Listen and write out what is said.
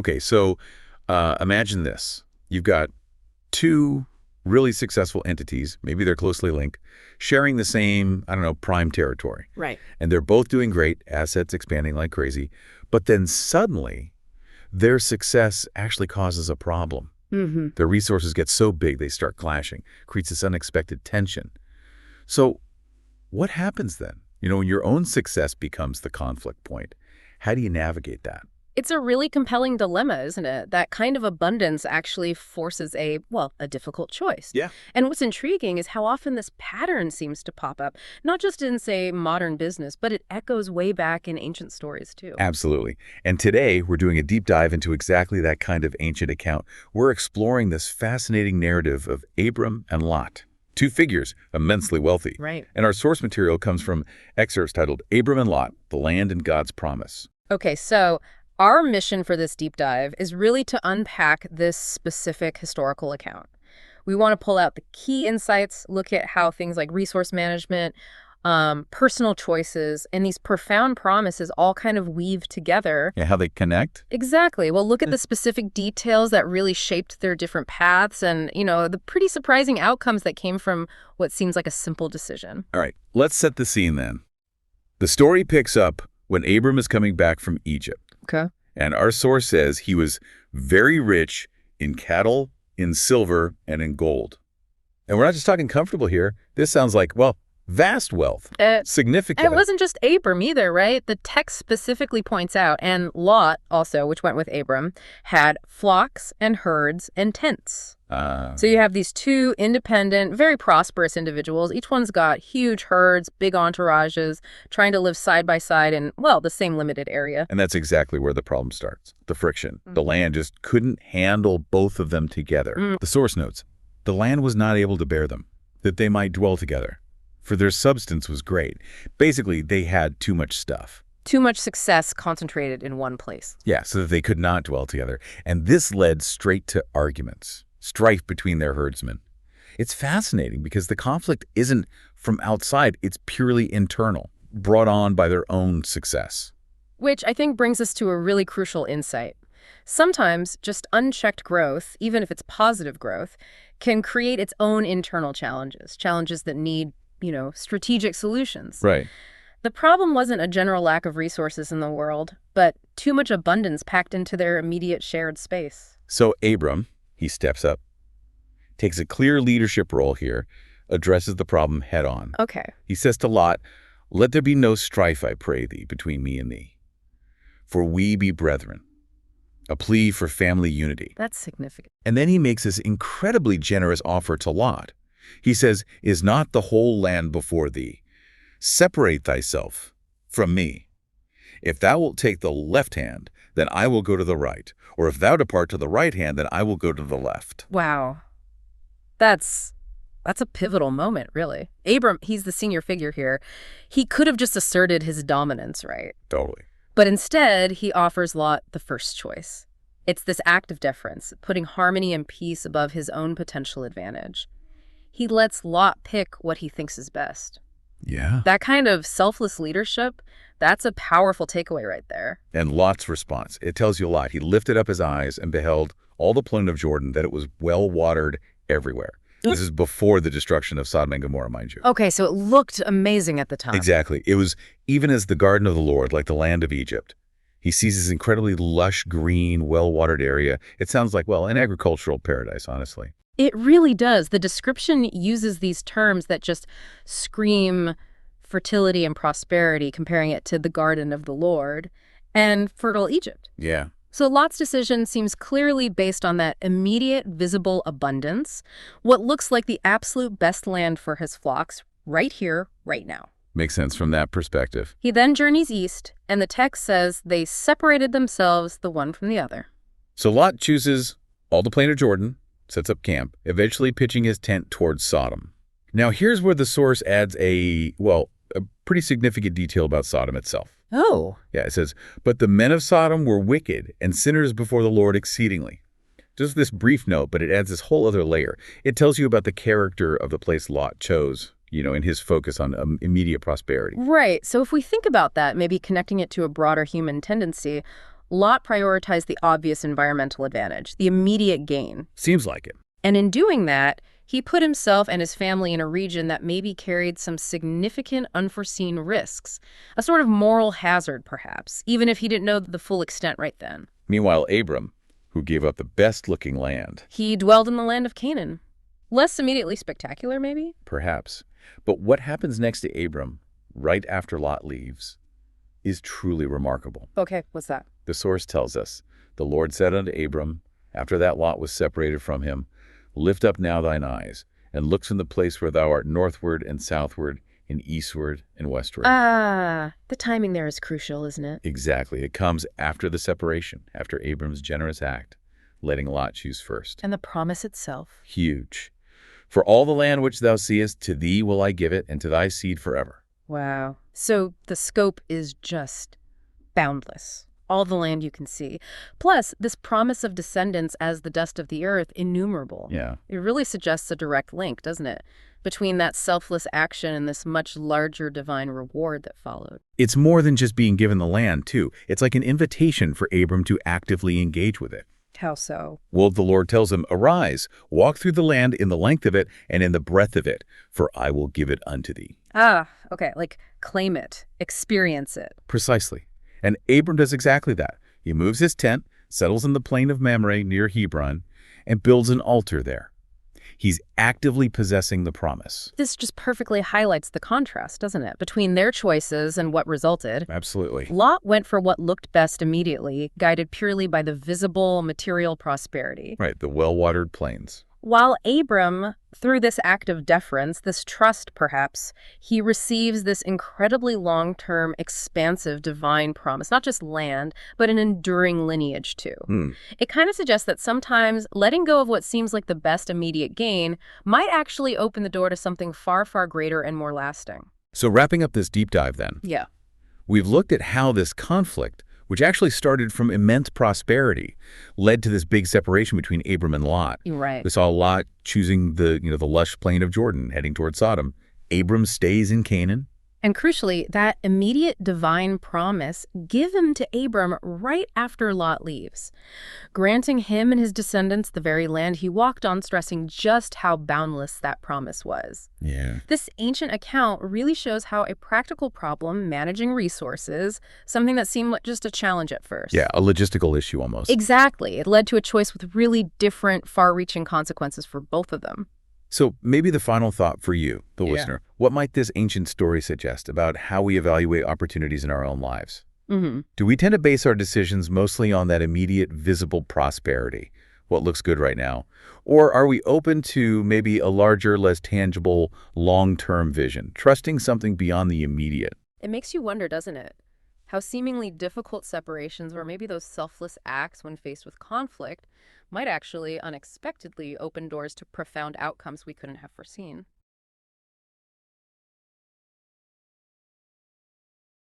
Okay, so imagine this. You've got two really successful entities, maybe they're closely linked, sharing the same, I don't know, prime territory. Right. And they're both doing great, assets expanding like crazy. But then suddenly, their success actually causes a problem. Their resources get so big they start clashing, creates this unexpected tension. So what happens then? When your own success becomes the conflict point, how do you navigate that? It's a really compelling dilemma, isn't it? That kind of abundance actually forces a difficult choice. Yeah. And what's intriguing is how often this pattern seems to pop up, not just in, say, modern business, but it echoes way back in ancient stories, too. Absolutely. And today, we're doing a deep dive into exactly that kind of ancient account. We're exploring this fascinating narrative of Abram and Lot. Two figures, immensely wealthy. Right. And our source material comes from excerpts titled Abram and Lot, The Land and God's Promise. Okay, so our mission for this deep dive is really to unpack this specific historical account. We want to pull out the key insights, look at how things like resource management, personal choices, and these profound promises all kind of weave together. Yeah, how they connect? Exactly. We'll look at the specific details that really shaped their different paths and, the pretty surprising outcomes that came from what seems like a simple decision. All right, let's set the scene then. The story picks up when Abram is coming back from Egypt. Okay. And our source says he was very rich in cattle, in silver, and in gold. And we're not just talking comfortable here. This sounds like, vast wealth. Significant. It wasn't just Abram either, right? The text specifically points out, and Lot also, which went with Abram, had flocks and herds and tents. So you have these two independent, very prosperous individuals. Each one's got huge herds, big entourages, trying to live side by side in, the same limited area. And that's exactly where the problem starts, the friction. The land just couldn't handle both of them together. The source notes, the land was not able to bear them, that they might dwell together, for their substance was great. Basically, they had too much stuff. Too much success concentrated in one place. Yeah, so that they could not dwell together. And this led straight to arguments. Strife between their herdsmen. It's fascinating because the conflict isn't from outside, it's purely internal, brought on by their own success. Which I think brings us to a really crucial insight. Sometimes just unchecked growth, even if it's positive growth, can create its own internal challenges that need, strategic solutions. Right. The problem wasn't a general lack of resources in the world, but too much abundance packed into their immediate shared space. So Abram, he steps up, takes a clear leadership role here, addresses the problem head on. Okay. He says to Lot, "Let there be no strife, I pray thee, between me and thee. For we be brethren." A plea for family unity. That's significant. And then he makes this incredibly generous offer to Lot. He says, "Is not the whole land before thee? Separate thyself from me. If thou wilt take the left hand, then I will go to the right. Or if thou depart to the right hand, then I will go to the left." Wow. That's a pivotal moment, really. Abram, he's the senior figure here. He could have just asserted his dominance, right? Totally. But instead, he offers Lot the first choice. It's this act of deference, putting harmony and peace above his own potential advantage. He lets Lot pick what he thinks is best. Yeah. That kind of selfless leadership, that's a powerful takeaway right there. And Lot's response, it tells you a lot. He lifted up his eyes and beheld all the plain of Jordan, that it was well-watered everywhere. This is before the destruction of Sodom and Gomorrah, mind you. Okay, so it looked amazing at the time. Exactly. It was even as the garden of the Lord, like the land of Egypt. He sees this incredibly lush, green, well-watered area. It sounds like, an agricultural paradise, honestly. It really does. The description uses these terms that just scream fertility and prosperity, comparing it to the garden of the Lord and fertile Egypt. Yeah. So Lot's decision seems clearly based on that immediate, visible abundance, what looks like the absolute best land for his flocks right here, right now. Makes sense from that perspective. He then journeys east, and the text says they separated themselves the one from the other. So Lot chooses all the plain of Jordan, sets up camp, eventually pitching his tent towards Sodom. Now here's where the source adds a pretty significant detail about Sodom itself. Oh. Yeah, it says, "But the men of Sodom were wicked and sinners before the Lord exceedingly." Just this brief note, but it adds this whole other layer. It tells you about the character of the place Lot chose, in his focus on immediate prosperity. Right. So if we think about that, maybe connecting it to a broader human tendency, Lot prioritized the obvious environmental advantage, the immediate gain. Seems like it. And in doing that, he put himself and his family in a region that maybe carried some significant unforeseen risks, a sort of moral hazard, perhaps, even if he didn't know the full extent right then. Meanwhile, Abram, who gave up the best-looking land. He dwelled in the land of Canaan. Less immediately spectacular, maybe? Perhaps. But what happens next to Abram, right after Lot leaves, is truly remarkable. Okay, what's that? The source tells us, "The Lord said unto Abram, after that Lot was separated from him, Lift up now thine eyes, and look from the place where thou art northward and southward, and eastward and westward." The timing there is crucial, isn't it? Exactly. It comes after the separation, after Abram's generous act, letting Lot choose first. And the promise itself. Huge. "For all the land which thou seest, to thee will I give it, and to thy seed forever." Wow. So the scope is just boundless. All the land you can see. Plus, this promise of descendants as the dust of the earth, innumerable. Yeah. It really suggests a direct link, doesn't it, between that selfless action and this much larger divine reward that followed. It's more than just being given the land, too. It's like an invitation for Abram to actively engage with it. How so? Well, the Lord tells him, "Arise, walk through the land in the length of it and in the breadth of it, for I will give it unto thee." Okay, like claim it, experience it. Precisely. And Abram does exactly that. He moves his tent, settles in the plain of Mamre near Hebron, and builds an altar there. He's actively possessing the promise. This just perfectly highlights the contrast, doesn't it, between their choices and what resulted. Absolutely. Lot went for what looked best immediately, guided purely by the visible material prosperity. Right, the well-watered plains. While Abram, through this act of deference, this trust perhaps, he receives this incredibly long-term, expansive divine promise, not just land, but an enduring lineage too. It kind of suggests that sometimes letting go of what seems like the best immediate gain might actually open the door to something far, far greater and more lasting. So wrapping up this deep dive then, Yeah. we've looked at how this conflict, which actually started from immense prosperity, led to this big separation between Abram and Lot. Right. We saw Lot choosing the lush plain of Jordan, heading toward Sodom. Abram stays in Canaan. And crucially, that immediate divine promise given to Abram right after Lot leaves, granting him and his descendants the very land he walked on, stressing just how boundless that promise was. Yeah. This ancient account really shows how a practical problem, managing resources, something that seemed like just a challenge at first. Yeah, a logistical issue almost. Exactly. It led to a choice with really different, far-reaching consequences for both of them. So maybe the final thought for you, the listener, what might this ancient story suggest about how we evaluate opportunities in our own lives? Do we tend to base our decisions mostly on that immediate visible prosperity, what looks good right now? Or are we open to maybe a larger, less tangible, long-term vision, trusting something beyond the immediate? It makes you wonder, doesn't it? How seemingly difficult separations, or maybe those selfless acts when faced with conflict, might actually unexpectedly open doors to profound outcomes we couldn't have foreseen.